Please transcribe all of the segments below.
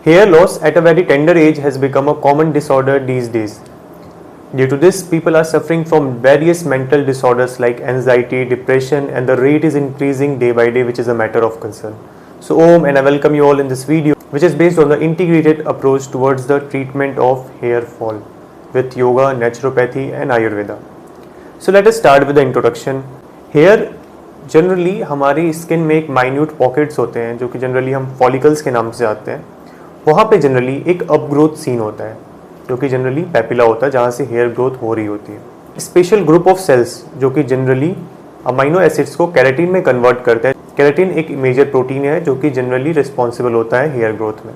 Hair loss at a very tender age has become a common disorder these days. Due to this, people are suffering from various mental disorders like anxiety, depression, and the rate is increasing day by day, which is a matter of concern. So Om, and I welcome you all in this video, which is based on the integrated approach towards the treatment of hair fall with yoga, naturopathy, and Ayurveda. So let us start with the introduction. Hair generally हमारी skin में एक minute pockets होते हैं जो कि generally हम follicles के नाम से आते हैं. वहाँ पे जनरली एक अपग्रोथ सीन होता है जो कि जनरली पैपिला होता है जहाँ से हेयर ग्रोथ हो रही होती है. स्पेशल ग्रुप ऑफ सेल्स जो कि जनरली अमाइनो एसिड्स को केराटिन में कन्वर्ट करते हैं. केराटिन एक मेजर प्रोटीन है जो कि जनरली रिस्पॉन्सिबल होता है हेयर ग्रोथ में.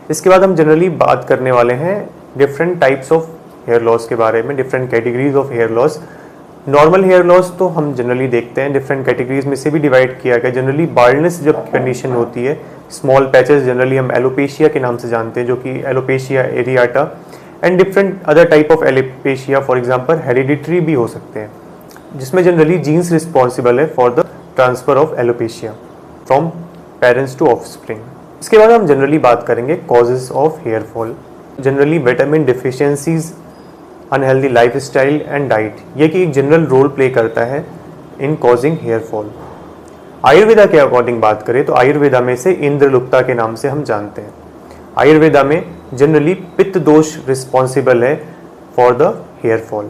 इसके बाद हम जनरली बात करने वाले हैं different types of hair loss के बारे में, different categories of hair loss. Normal hair loss तो हम जनरली देखते हैं डिफरेंट कैटेगरीज में से भी डिवाइड किया गया. जनरली बाल्डनेस जब कंडीशन होती है, स्मॉल पैचेस जनरली हम एलोपेशिया के नाम से जानते हैं जो कि alopecia areata, and different other type of alopecia for example hereditary भी हो सकते हैं जिसमें जनरली जीन्स रिस्पॉन्सिबल है for the transfer of alopecia from parents to offspring. इसके बाद हम जनरली बात करेंगे causes of hair fall. Generally vitamin deficiencies, unhealthy lifestyle and diet, ये कि एक जनरल रोल प्ले करता है इन कॉजिंग हेयर फॉल. आयुर्वेदा के अकॉर्डिंग बात करें तो आयुर्वेदा में से इंद्रलुप्ता के नाम से हम जानते हैं. आयुर्वेदा में जनरली पित्त दोष रिस्पॉन्सिबल है फॉर द हेयर फॉल.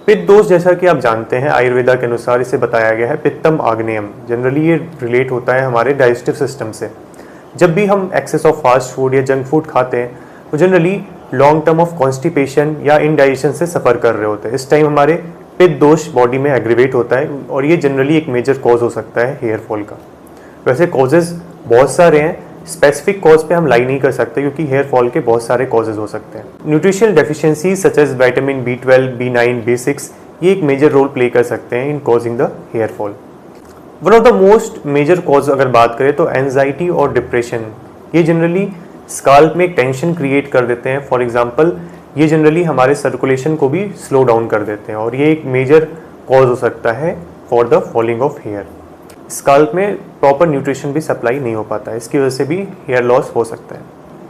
पित्त दोष जैसा कि आप जानते हैं आयुर्वेदा के अनुसार इसे बताया गया है पित्तम आग्नेयम. जनरली ये रिलेट होता है हमारे डाइजेस्टिव सिस्टम से. जब भी हम एक्सेस ऑफ फास्ट फूड या जंक फूड खाते हैं तो generally long term of constipation या इनडाइजेशन से सफ़र कर रहे होते हैं. इस टाइम हमारे पित्त दोष बॉडी में एग्रीवेट होता है और ये जनरली एक मेजर कॉज हो सकता है हेयर फॉल का. वैसे कॉजेज बहुत सारे हैं, स्पेसिफिक कॉज पे हम लाई नहीं कर सकते क्योंकि हेयर फॉल के बहुत सारे कॉजेज हो सकते हैं. Nutritional deficiency such as vitamin B12, B9, B6 ये एक मेजर रोल प्ले कर सकते हैं in causing the hair fall. One of the most major cause अगर बात करें तो एंजाइटी और डिप्रेशन, ये जनरली स्काल्प में एक टेंशन क्रिएट कर देते हैं. फॉर एग्जांपल ये जनरली हमारे सर्कुलेशन को भी स्लो डाउन कर देते हैं और ये एक मेजर कॉज हो सकता है for the falling of hair. Scalp में प्रॉपर न्यूट्रिशन भी सप्लाई नहीं हो पाता है, इसकी वजह से भी हेयर लॉस हो सकता है.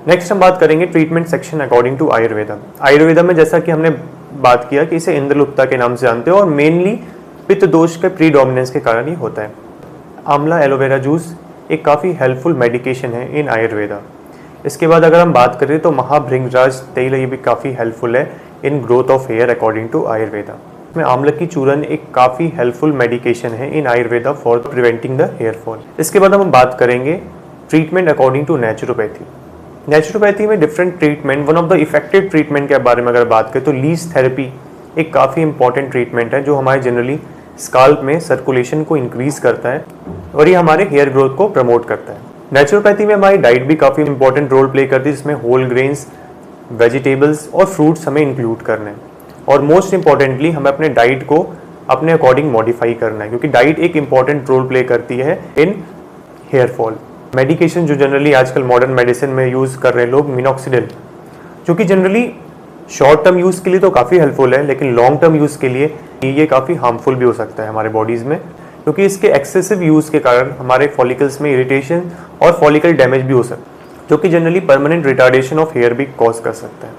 नेक्स्ट हम बात करेंगे treatment section according to Ayurveda. Ayurveda में जैसा कि हमने बात किया कि इसे इंद्रलुप्ता के नाम से जानते हैं और मेनली पित्त दोष के प्रीडोमिनेंस के कारण ही होता है. आंवला एलोवेरा जूस एक काफ़ी हेल्पफुल मेडिकेशन है इन आयुर्वेदा. इसके बाद अगर हम बात करें तो महाभृंगराज तेल ये भी काफ़ी हेल्पफुल है in growth of hair according to Ayurveda. इसमें आंवला की चूरन एक काफ़ी हेल्पफुल मेडिकेशन है in Ayurveda for preventing the hair fall. इसके बाद हम बात करेंगे treatment according to naturopathy. Naturopathy में different treatment, one of the effective treatment के बारे में अगर बात करें तो लीच थेरेपी एक काफ़ी इंपॉर्टेंट ट्रीटमेंट है जो हमारे जनरली स्काल्प में सर्कुलेशन को इंक्रीज करता है और ये हमारे हेयर ग्रोथ को प्रमोट करता है. नेचुरोपैथी में हमारी डाइट भी काफ़ी इंपॉर्टेंट रोल प्ले करती है जिसमें होल ग्रेन्स, वेजिटेबल्स और फ्रूट्स हमें इंक्लूड करने हैं. और मोस्ट इंपॉर्टेंटली हमें अपने डाइट को अपने अकॉर्डिंग मॉडिफाई करना है क्योंकि डाइट एक इंपॉर्टेंट रोल प्ले करती है इन हेयर फॉल. मेडिकेशन जो जनरली आजकल मॉडर्न मेडिसिन में यूज़ कर रहे हैं लोग, मिनॉक्सिडिल, जो कि जनरली शॉर्ट टर्म यूज़ के लिए तो काफ़ी हेल्पफुल है लेकिन लॉन्ग टर्म यूज़ के लिए ये काफ़ी हार्मफुल भी हो सकता है हमारे बॉडीज़ में क्योंकि इसके एक्सेसिव यूज़ के कारण हमारे फॉलिकल्स में इरिटेशन और फॉलिकल डैमेज भी हो सकता है जो कि generally permanent retardation of hair भी कॉज कर सकता है.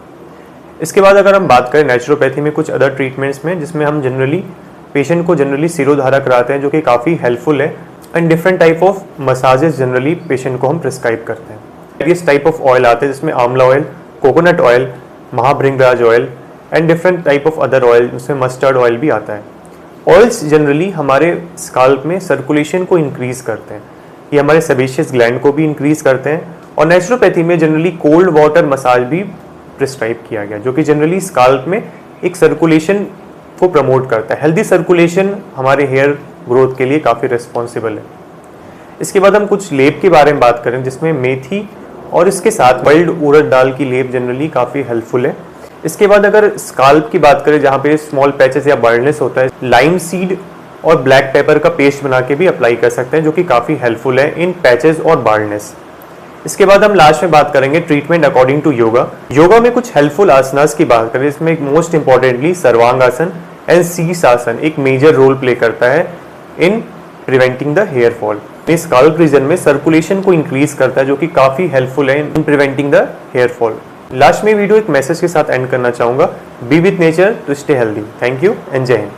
इसके बाद अगर हम बात करें नेचुरोपैथी में कुछ अदर ट्रीटमेंट्स में जिसमें हम जनरली पेशेंट को जनरली सिरोधारा कराते हैं जो कि काफ़ी हेल्पफुल है. And different type of massages generally patient को हम प्रिस्क्राइब करते हैं. वेरियस टाइप ऑफ ऑयल आते हैं जिसमें amla oil, coconut oil, Mahabhringraj oil and different type of other oil जिसमें मस्टर्ड ऑयल भी आता है. ऑयल्स जनरली हमारे स्काल्प में सर्कुलेशन को इंक्रीज करते हैं, ये हमारे सेबेशियस ग्लैंड को भी इंक्रीज करते हैं. और नेचुरोपैथी में जनरली कोल्ड वाटर मसाज भी प्रिस्क्राइब किया गया जो कि जनरली स्काल्प में एक सर्कुलेशन को प्रमोट करता है. हेल्दी सर्कुलेशन हमारे हेयर ग्रोथ के लिए काफ़ी रिस्पॉन्सिबल है. इसके बाद हम कुछ लेप के बारे में बात करें जिसमें मेथी और इसके साथ बॉइल्ड उड़द दाल की लेप जनरली काफ़ी हेल्पफुल है. इसके बाद अगर स्काल्प की बात करें जहाँ पे स्मॉल पैचेस या बर्डनेस होता है, लाइम सीड और ब्लैक पेपर का पेस्ट बना के भी अप्लाई कर सकते हैं जो कि काफ़ी हेल्पफुल है इन पैचेस और बार्डनेस. इसके बाद हम लास्ट में बात करेंगे treatment according to yoga. Yoga में कुछ हेल्पफुल आसनास की बात करें इसमें एक मोस्ट इंपॉर्टेंटली सर्वांग आसन एंड शीर्ष आसन एक मेजर रोल प्ले करता है in preventing the hair fall. Scalp region में सर्कुलेशन को इंक्रीज करता है, जो कि काफी हेल्पफुल है in preventing the hair fall. Last में वीडियो एक मैसेज के साथ एंड करना चाहूंगा, be with nature to stay healthy. Thank you and जय हिंद।